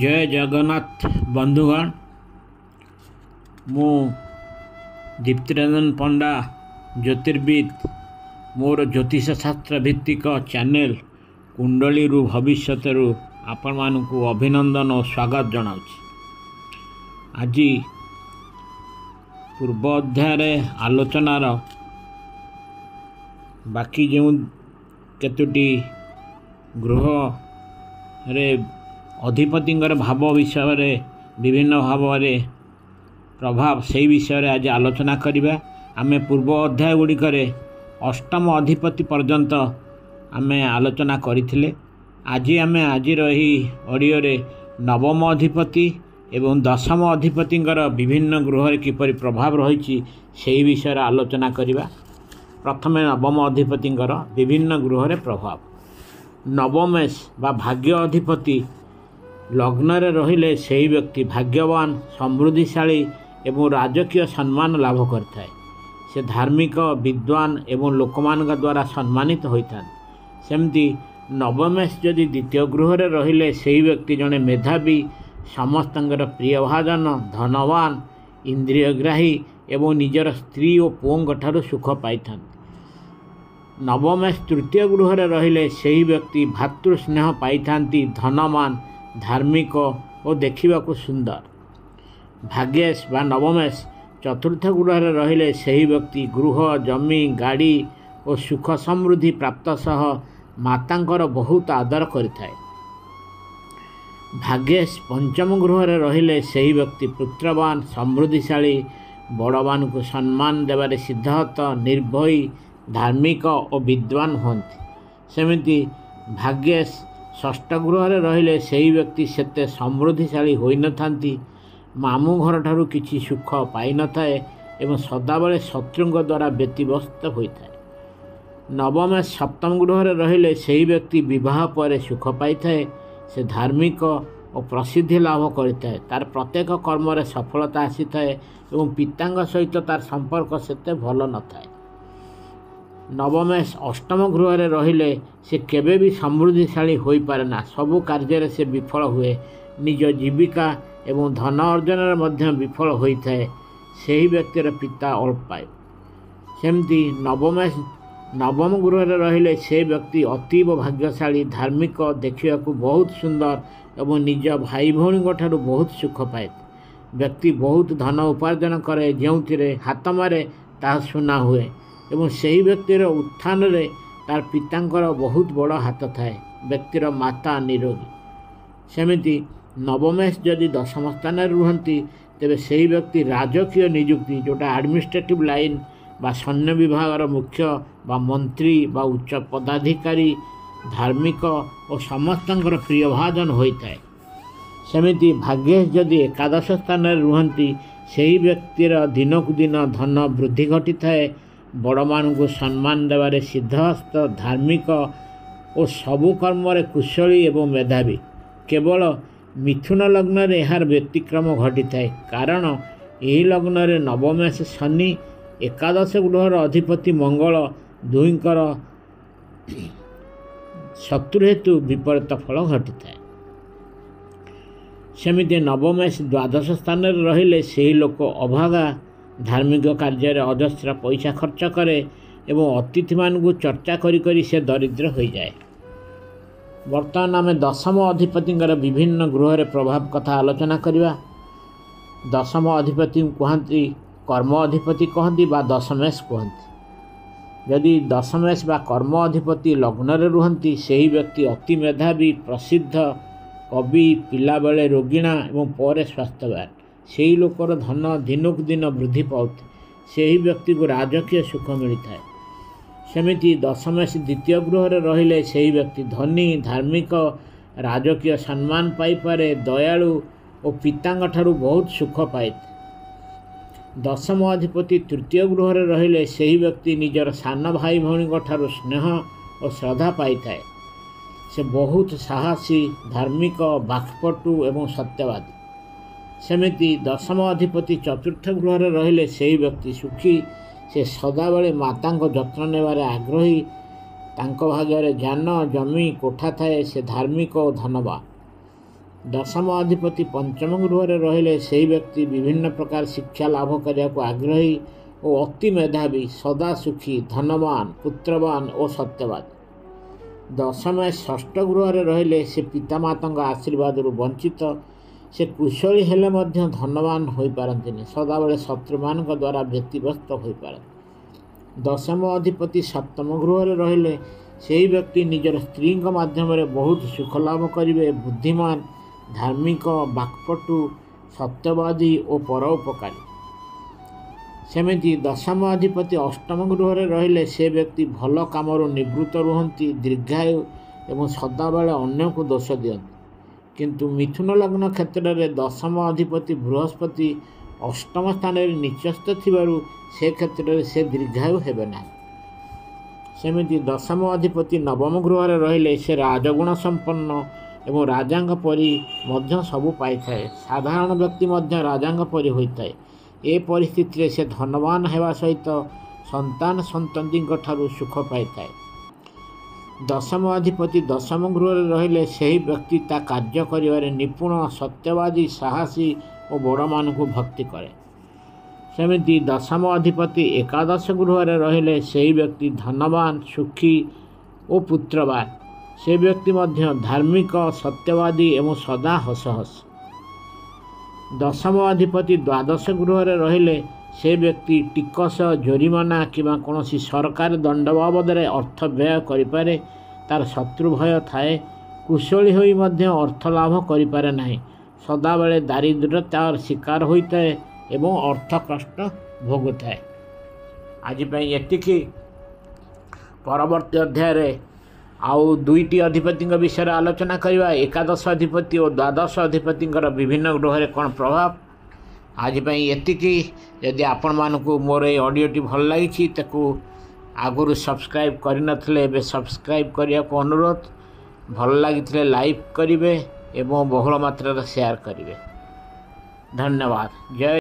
जय जगन्नाथ बंधुगण मु दीप्तिरंजन पंडा ज्योतिर्विद मोर ज्योतिष शास्त्र भित्तिक चैनल कुंडली भविष्य आपण मानू अभिनंदन और स्वागत जनाऊँ। आज पूर्व अध्याय आलोचनार बाकी जो केतोटी गृह रे अधिपतिंगर भाव विषय रे विभिन्न भाव रे प्रभाव से विषय रे आज आलोचना करिबा। आमे पूर्व अध्याय गुड़िक अष्टम अधिपति पर्यंत आमे आलोचना करिथिले। आज आमे आजिर ही ऑडियो रे नवम अधिपति एवं दशम अधिपतिंगर विभिन्न गृह रे किपरि प्रभाव रही से विषय रे आलोचना करिबा। प्रथमे नवम अधिपतिंगर विभिन्न गृह रे प्रभाव। नवमेश बा भाग्य अधिपति लग्न रे रहिले सही व्यक्ति भाग्यवान समृद्धिशाली एवं राजकीय सम्मान लाभ करता है। से धार्मिक विद्वान एवं लोकमान द्वारा सम्मानित होता। सेमती नवमेश जदि द्वितीय गृह रे रहिले सही व्यक्ति जड़े मेधावी समस्तंगर प्रियभाजन धनवान इंद्रियग्राही एवं निजर स्त्री और पुओं ठारू सुख पाई। नवमेश तृतीय गृह रे रहिले सही व्यक्ति भातृस्नेह पाई धनवान धार्मिक और देखा सुंदर। भाग्येश बा नवमेश चतुर्थ गृह रे रहिले सही व्यक्ति गृह जमी गाड़ी और सुख समृद्धि प्राप्त सह मातांकर बहुत आदर करिथाए। भाग्येश पंचम गृह रे रहिले सही व्यक्ति पुत्रवान समृद्धिशाली बड़वान को सम्मान देवारे सिद्धार्थ निर्भयी धार्मिक और विद्वान होती। सेमिति भाग्येश षष्ठ गृह रे रहिले सही व्यक्ति सेते समृद्धिशाली होई न थांती मामू घर ठारू किछि सुख पाई न थाए एवं सदाबले शत्रुंग द्वारा व्यतिव्यस्त होता है। नवमेश सप्तम गृह रे रहिले सही व्यक्ति विवाह पर सुख पाई थाए। से धार्मिक और प्रसिद्धि लाभ करता है। तार प्रत्येक कर्म रे सफलता आसी थाए एवं पितांग सहित तार संपर्क सेते भल न थाए। नवमेश अष्टम गृह रे रहिले से केबे भी समृद्धिशाली होई पारे ना। सबु कार्य रे से विफल हुए। निज जीविका एवं धन अर्जन रे मध्य विफल होई थाए। सही व्यक्तिर पिता अल्प पाए। सेमती नवमेश नवम गृह रे रहिले से व्यक्ति अतीव भाग्यशाली धार्मिक देखा बहुत सुंदर एवं निज भाई भौणी ठारू बहुत सुख पाए। व्यक्ति बहुत धन उपार्जन करे जोंथिरे हाथ मारे ता सुना हुए एवं सही व्यक्तिर उत्थान रे तार पितांकर बहुत बड़ हाथ थाए। व्यक्तिर माता निरोगी। सेमिति नवमेश जदि दशम स्थान रुहंती तेबे सही व्यक्ति राजकीय नियुक्ति जोटा एडमिनिस्ट्रेटिव लाइन बा सैन्य विभाग मुख्य बा मंत्री बा उच्च पदाधिकारी धार्मिक और समस्तंकर प्रियभाजन होता है। सेमिति भाग्येश जदि एकादश स्थान रुहंती सही व्यक्तिर दिनकु दिन धन वृद्धि घटी थाए। बड़मान को सम्मान देवारे सिद्धहस्त धार्मिक और सबु कर्म रे कुशली एवं मेधावी। केवल मिथुन लग्न रे यार व्यतिक्रम घटी थाए कारण यही लग्न रे नवमेश शनि एकादश गृहर अधिपति मंगल दुईंकर शत्रु हेतु विपरीत फल घटी थाए। सेमिति नवमेश द्वादश स्थान रे रहिले सही लोक अभागा धार्मिक कार्य रे अजस्र पैसा खर्च करे एवं अतिथि मान को चर्चा करी से दरिद्र हो जाए। वर्तमान आम दशम अधिपति विभिन्न गृह रे प्रभाव कथा आलोचना करिबा। दशम अधिपति कहती कर्म अधिपति कहती बा दशमेश कहती। यदि दशमेश बा कर्म अधिपति लग्न रे रुहंती सही व्यक्ति अति मेधावी प्रसिद्ध कवि पिला बेले रोगिणा एवं पर स्वास्थ्यवान। से लोकर धन दिनक दिन वृद्धि पाते। से व्यक्ति को राजकीय सुख मिलता है। सेमिति दशमेश द्वितीय गृह रे रहिले से व्यक्ति धनी धार्मिक राजकीय सम्मान पाई पारे दयालु और पितांग ठारू बहुत सुख पाए। दशम अधिपति तृतीय गृह रे रहिले से व्यक्ति निजर सान भाई भौणी ठारू स्नेह और श्रद्धा पाई थाए। से बहुत साहसी धार्मिक बाक्पटु एवं सत्यवादी। सेमिति दशम अधिपति चतुर्थ गृह रे रहिले से व्यक्ति सुखी। से सदाबले माता जत्न नेबारे आग्रही। तांको भाग्य ज्ञान जमी कोठा थाए। से धार्मिक और धनवान। दशम अधिपति पंचम गृह रहिले से व्यक्ति विभिन्न प्रकार शिक्षा लाभ करने को आग्रही और अति मेधावी, सदा सुखी, धनवान, पुत्रवान और सत्यवादी। दशम षष्ठ गृह रहिले से पितामाता आशीर्वाद वंचित, से कुशली हेले मध्य धनवान हो पारती, सदाबले शत्रु मान द्वारा व्यतिग्रस्त हो पारती। दशम अधिपति सप्तम गृह रहिले से व्यक्ति निजर स्त्री माध्यम बहुत सुख लाभ करेंगे, बुद्धिमान, धार्मिक, बाक्पटु, सत्यवादी और परोपकारी। सेमिति दशम अधिपति अष्टम गृह रहिले से व्यक्ति भल काम निवृत्त रुहति, दीर्घायु एवं सदाबले अन्य को दोष दियंती। किंतु मिथुन लग्न क्षेत्र में दशम अधिपति बृहस्पति अष्टम स्थान निचस्थ थिबारु से क्षेत्र में से दीर्घायु हेबे ना। सेमिति दशम अधिपति नवम गृह रहिले से राजगुण संपन्न एवं राजांग परी मध्य सबु पाई थाए, साधारण व्यक्ति मध्य राजांग परी होइथाए। ए परिस्थिति से धनवान हेबा सहित संतान संतति ठारू सुख पाई थाए। दशम अधिपति दशम गृह रहिले से व्यक्ति ता कार्य करिवारे निपुण, सत्यवादी, साहसी और बड़ मान को भक्ति करे। सेमिति दशम अधिपति एकादश गृह रहिले से व्यक्ति धनवान, सुखी और पुत्रवान, से व्यक्ति मध्य धार्मिक, सत्यवादी एवं सदा हस हस। दशम अधिपति द्वादश गृह रहिले से व्यक्ति टिकस, जोरिमाना कि कौन सरकार दंड बाबद अर्थ व्यय करें, तार शत्रु भय थाए, कुशली होई मध्य अर्थ लाभ करें ना, सदाबले दारिद्र्यतार शिकार होता है एवं अर्थ कष्ट भोगुए। आज एतिकी परवर्ती अध्याय आउ दुईटी अधिपति विषय आलोचना करवा, एकादश अधिपति और द्वादश अधिपति विभिन्न ग्रह कौन प्रभाव। आज एतिकी। यदि आपण मानकु मोर ये ऑडियोटी भल लगी ताकू आगुरी सब्सक्राइब करनथिले एबे सब्सक्राइब करिया को अनुरोध। भल लगी लाइक करिवे एवं बहुल मात्रा शेयर करिवे। धन्यवाद। जय।